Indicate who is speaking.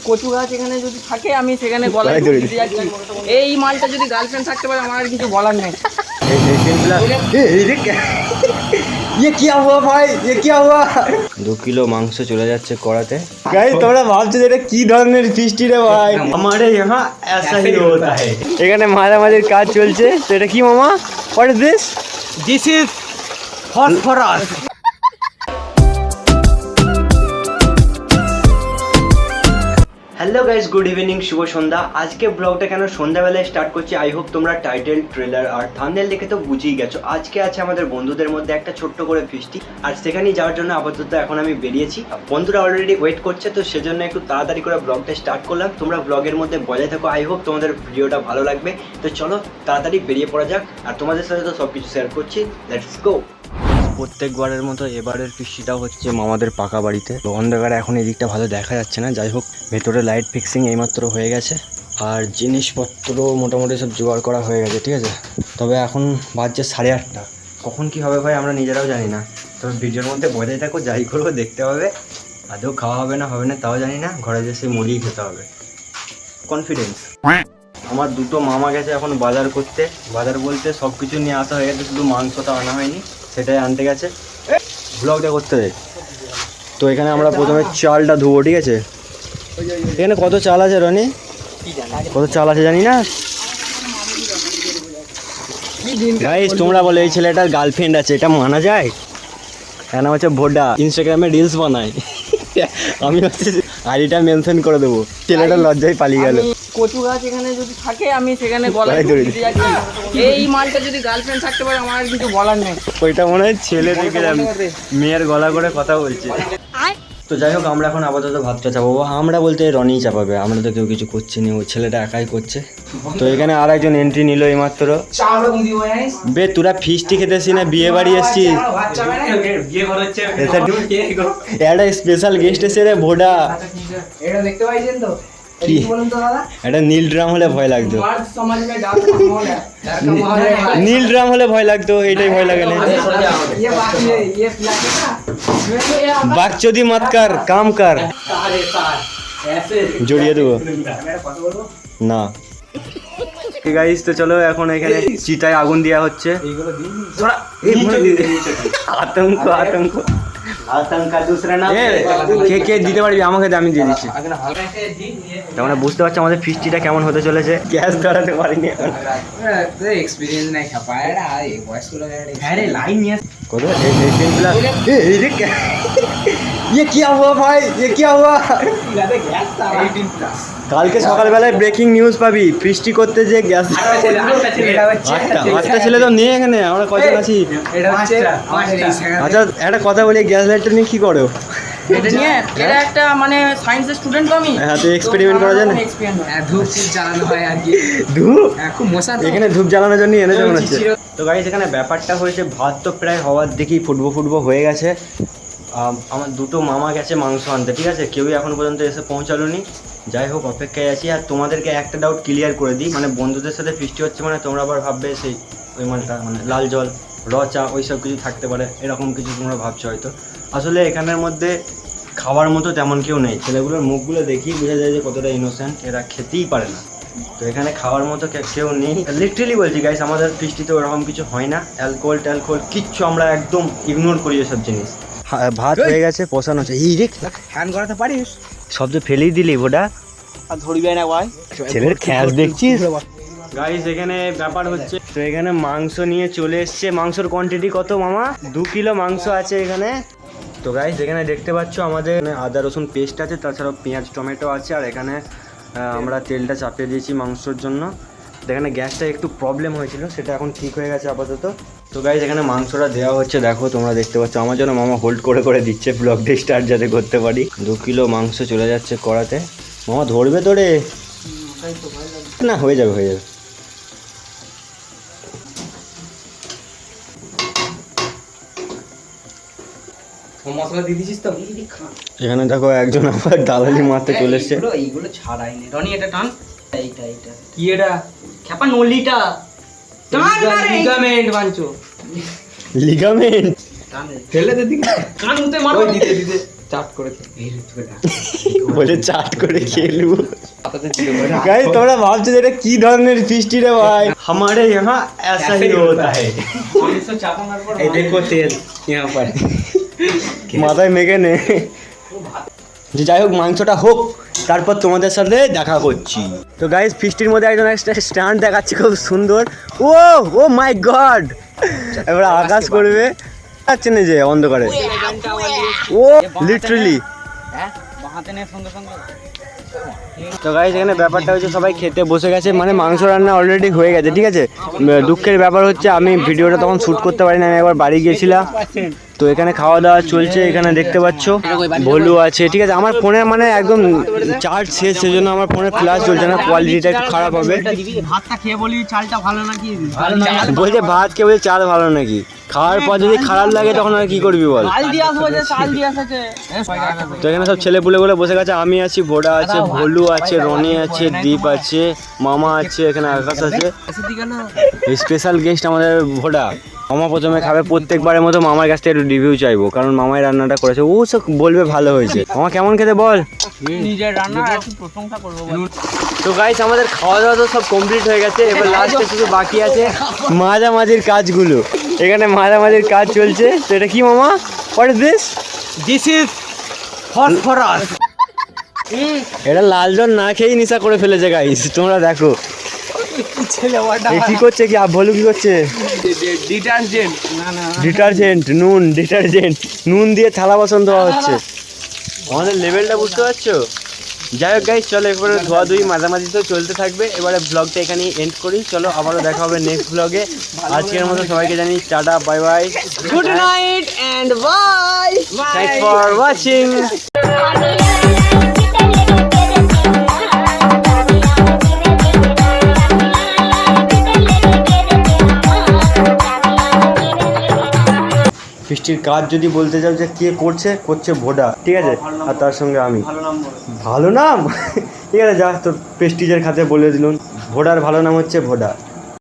Speaker 1: কচু গাছ এখানে যদি থাকে আমি সেখানে গলায় দড়ি দিতে যাচ্ছি। এই মালটা যদি গার্লফ্রেন্ড থাকতে পারে আমার আর কিছু বলার নেই।
Speaker 2: ये क्या हुआ भाई, ये क्या हुआ? 2 কিলো মাংস চলে যাচ্ছে কড়াতে। গাইস তোমরা ভাবছো যে এটা কি ধরনের ফিস্টি রে ভাই? আমারে यहाँ ऐसा ही होता है। এখানে মাঝামাঝির কাজ চলছে। তো এটা কি মামা? What is this?
Speaker 1: This is phosphorus.
Speaker 2: Hello guys, good evening, শুভ সন্ধ্যা। আজকে ব্লগটা কেন সন্ধ্যাবেলায় স্টার্ট করছি, আই হোপ তোমরা টাইটেল, ট্রেলার আর থাম্বনেল দেখে তো বুঝেই গেছো। আজকে আছে আমাদের বন্ধুদের মধ্যে একটা ছোট্ট করে ফিস্টি, আর সেখানে যাওয়ার জন্য আপাতত এখন আমি বেরিয়েছি। বন্ধুরা অলরেডি ওয়েট করছে, তো সেজন্য একটু তাড়াতাড়ি করে ব্লগটা স্টার্ট করলাম। তোমরা ব্লগের মধ্যে বজায় থাকো, আই হোপ তোমাদের ভিডিওটা ভালো লাগবে। তো চলো তাড়াতাড়ি বেরিয়ে পড়া যাক, আর তোমাদের সাথে তো সব কিছু শেয়ার করছি। Let's go. প্রত্যেকবারের মতো এবারের ফিস্টিটাও হচ্ছে মামাদের পাকা বাড়িতে। অন্ধকারে এখন এই দিকটা ভালো দেখা যাচ্ছে না, যাই হোক ভেতরে লাইট ফিক্সিং এইমাত্র হয়ে গেছে, আর জিনিসপত্র মোটামুটি সব জোগাড় করা হয়ে গেছে, ঠিক আছে। তবে এখন বাজছে 8:30। কখন কি হবে ভাই আমরা নিজেরাও জানি না। তবে ভিডিওর মধ্যে বজায় থাকো, যাই করবো দেখতে হবে। আদৌ খাওয়া হবে না তাও জানি না, ঘরে যেসে মুড়িয়ে খেতে হবে। কনফিডেন্স। আমার দুটো মামা গেছে এখন বাজার করতে। বাজার বলতে সব কিছু নিয়ে আসা হয়ে গেছে, শুধু মাংসটা আনা হয়নি, সেটাই আনতে গেছে। ব্লগটা করতে দেয়। তো এখানে আমরা প্রথমে চালটা ধুবো, ঠিক আছে। এখানে কত চাল আছে রনি? কত চাল আছে জানি না। গাইস তোমরা বলে এই ছেলেটার গার্লফ্রেন্ড আছে, এটা মানা যায়? এর নাম হচ্ছে ভোডা, ইনস্টাগ্রামে রিলস বানায়। আমি হচ্ছে আইডিটা মেনশন করে দেবো। ছেলেটা লজ্জায় পালিয়ে গেল।
Speaker 1: কচু গাছ এখানে যদি থাকে আমি সেখানে গলায় দড়ি দিতে যাচ্ছি। এই মালটা যদি গার্লফ্রেন্ড থাকতে পারে আমার আর কিছু বলার নেই।
Speaker 2: ওইটা মনে হয় ছেলে দেখে মেয়ের গলা করে কথা বলছে। তো যাই হোক আমরা এখন আপাতত ভাতটা চাপাবো। আমরা বলতে রনিই চাপাবে, আমরা তো কেউ কিছু করছি না, ওই ছেলেটা একাই করছে। তো এখানে আর একজন এন্ট্রি নিল এইমাত্র। বে তোরা ফিস্টি খেতেছি না বিয়ে বাড়ি এসছিস? একটা স্পেশাল গেস্ট এসে রে ভোডা।
Speaker 1: দেখতে পাইছেন তো?
Speaker 2: একটা নীল ড্রাম হলে ভয় লাগতো, নীল ড্রাম হলে ভয় লাগতো, এইটাই ভয় লাগে না। বাকচোদি মত কর, কাম কর। জড়িয়ে দেবো না। গাইস তো চলো এখন এখানে চিতায় আগুন দেওয়া হচ্ছে। আতঙ্ক আতঙ্ক আতঙ্কা দুসরা নাম। কে দিতে পারবি আমাকে, আমি দিয়ে দিচ্ছি। তোমরা বুঝতে পারছো আমাদের ফিস্টিটা কেমন হতে চলেছে। গ্যাস ধরাতে পারিনি এখন,
Speaker 1: এক্সপেরিয়েন্স নাই খাপায় আর এই বয়সগুলো আরে লাইন নিয়ে
Speaker 2: কত এই রে ये क्या हुआ भाई, ये क्या हुआ? কালকে সকালবেলায় ব্রেকিং নিউজ পাবি, ফিস্টি করতে যে গ্যাস। আটটা ছেলে তো নেই এখানে, আমরা কজন আছি? আচ্ছা একটা কথা বলি, গ্যাস লাইটটা নিয়ে কি করো?
Speaker 1: এটা নিয়ে এটা একটা মানে সায়েন্সের স্টুডেন্ট তো আমি।
Speaker 2: হ্যাঁ তো এক্সপেরিমেন্ট করা যায় না?
Speaker 1: ধূপ জ্বালানো হয় আর কি।
Speaker 2: ধূপ
Speaker 1: খুব মশা
Speaker 2: এখানে ধূপ জ্বালানোর জন্য এনেছে মনে হচ্ছে। তো গাইস এখানে ব্যাপারটা হয়েছে, ভাত তো প্রায় হওয়ার দেখি ফুটবো হয়ে গেছে। আমার দুটো মামা গেছে মাংস আনতে, ঠিক আছে। কেউই এখনো পর্যন্ত এসে পৌঁছালোনি। যাই হোক অপেক্ষায় আছি। আর তোমাদেরকে একটা ডাউট ক্লিয়ার করে দিই, মানে বন্ধুদের সাথে ফিস্টি হচ্ছে মানে তোমরা আবার ভাববে সেই ওই মালটা মানে লাল জল র চা ওই সব কিছু থাকতে পারে, এরকম কিছু তোমরা ভাবছো হয়তো। আসলে এখানের মধ্যে খাওয়ার মতো তেমন কেউ নেই। ছেলেগুলোর মুখগুলো দেখেই বোঝা যায় যে কতটা ইনোসেন্ট, এরা খেতেই পারে না। তো এখানে খাওয়ার মতো কেউ নেই, লিটারেলি বলছি গাইস। আমাদের ফিস্টিতে ওরকম কিছু হয় না, অ্যালকোহল কিচ্ছু, আমরা একদম ইগনোর করি এসব জিনিস। ভাত হয়ে গেছে, পোষানো হচ্ছে। এই রে
Speaker 1: হ্যান্ড করাতে পারিস?
Speaker 2: শব্দ ফেলেই দিলি ভোডা,
Speaker 1: আর ধরবি না ভাই।
Speaker 2: ছেলের খ্যাস দেখছিস গাইস। এখানে ব্যাপার হচ্ছে, তো এখানে মাংস নিয়ে চলে এসছে। মাংসর কোয়ান্টিটি কত মামা? 2 কিলো মাংস আছে এখানে। তো গাইস এখানে দেখতে পাচ্ছ আমাদের আদা রসুন পেস্ট আছে, তাছাড়াও পেঁয়াজ টমেটো আছে। আর এখানে আমরা তেলটা চাপিয়ে দিয়েছি মাংসর জন্য। এখানে গ্যাসটা একটু প্রবলেম হয়েছিল, সেটা এখন ঠিক হয়ে গেছে আপাতত। তো গাইস এখানে মাংসটা দেওয়া হচ্ছে, দেখো তোমরা দেখতে পাচ্ছ। আমার জন্য মামা হোল্ড করে দিচ্ছে ব্লগটা স্টার্ট যাতে করতে পারি। 2 কিলো মাংস চলে যাচ্ছে কড়াতে। মামা ধরবে তো রে? না হয়ে যাবে।
Speaker 1: মশলা দিয়ে দিছিস তো?
Speaker 2: এখানে দেখো একজন আবার দালালি মারতে চলে এসছে।
Speaker 1: এইগুলো ছাড়াই নে রনি, এটা টান। এইটা কি এটা? খেপা নলিটা টান মারে। লিগামেন্ট বানচো,
Speaker 2: লিগামেন্ট
Speaker 1: টান ফেলে দে দিকে। কান উতে মারো। দিতে চাট করে
Speaker 2: বলে চাট করে খেলু। গাইস তোমরা ভাবছো যে এটা কি ধরনের ফিস্টি রে ভাই? हमारे यहाँ ऐसा ही होता है।
Speaker 1: এই দেখো তেল यहाँ पर
Speaker 2: মাথায় মেখে নে। যে যাই হোক মাংসটা হোক, তারপর তোমাদের সাথে দেখা করছি। তো গাইস ফিস্টির মধ্যে একজন একটা স্ট্যান্ড দেখাচ্ছে খুব সুন্দর। ও ও মাই গড, এবার আকাশ করবে যাচ্ছে না যে অন্ধকারে। ও লিটারালি। তো গাইস এখানে ব্যাপারটা হচ্ছে সবাই খেতে বসে গেছে, মানে মাংস রান্না অলরেডি হয়ে গেছে, ঠিক আছে। দুঃখের ব্যাপার হচ্ছে আমি ভিডিওটা তখন শ্যুট করতে পারিনি, আমি একবার বাড়ি গিয়েছিলাম। তো এখানে খাওয়া দাওয়া চলছে, এখানে দেখতে পাচ্ছ ভলু আছে, ঠিক আছে। আমার ফোনে মানে একদম চার্জ শেষ, সেজন্য আমার ফোনে ফ্ল্যাশ চলছে না, কোয়ালিটিটা একটু খারাপ হবে।
Speaker 1: ভাতটা খেয়ে বলি চালটা ভালো নাকি?
Speaker 2: বলছে ভাত খেয়ে বলছে চাল ভালো নাকি, খাওয়ার পর যদি খারাপ লাগে তখন আর কি করবি বল। তো এখানে সব ছেলে পুলে গুলো বসে গেছে, আমি আছি, ভোডা আছে, ভলু আছে, রনি আছে, দীপ আছে, মামা আছে, এখানে আকাশ আছে। স্পেশাল গেস্ট আমাদের ভোডা। মামা প্রথমে খাবে, প্রত্যেকবারের মতো মামার কাছ থেকে একটু রিভিউ চাইবো, কারণ মামাই রান্নাটা করেছে, ও সব বলবে ভালো হয়েছে। মামা কেমন খেতে বল,
Speaker 1: নিজের রান্না একটু প্রশংসা করবো।
Speaker 2: তো গাইস আমাদের খাওয়া দাওয়া তো সব কমপ্লিট হয়ে গেছে, এবার লাস্টে শুধু বাকি আছে মাঝামাঝির কাজগুলো। এখানে মাঝামাঝির কাজ চলছে। তো এটা কি মামা, what is this?
Speaker 1: This is phosphorus.
Speaker 2: এটা লাল জল না খেয়েই নেশা করে ফেলেছে গাইস, তোমরা দেখো। এ কি করছে, কি ভলু কি করছে?
Speaker 1: ডিটারজেন্ট। না না
Speaker 2: ডিটারজেন্ট, নুন, ডিটারজেন্ট, নুন দিয়ে থালা বাসন ধোয়া হচ্ছে। আমাদের লেভেলটা বুঝতে পারছো? যাই হোক গাইস, চলো এবারে ধোয়াধুয়ি মাঝামাঝি তো চলতে থাকবে। এবারে ব্লগটা এখানেই এন্ড করি, চলো আবারও দেখা হবে নেক্সট ব্লগে। আজকের মতো সবাইকে জানি tata, bye bye,
Speaker 1: good night and bye.
Speaker 2: Thanks for watching. ফিস্টির কাজ যদি বলতে চাও যে কে করছে, করছে ভোডা, ঠিক আছে, আর তার সঙ্গে আমি। ভালো নাম ঠিক আছে, যা তোর প্রেস্টিজের খাতে বলে দিলুন, ভোডার ভালো নাম হচ্ছে ভোডা।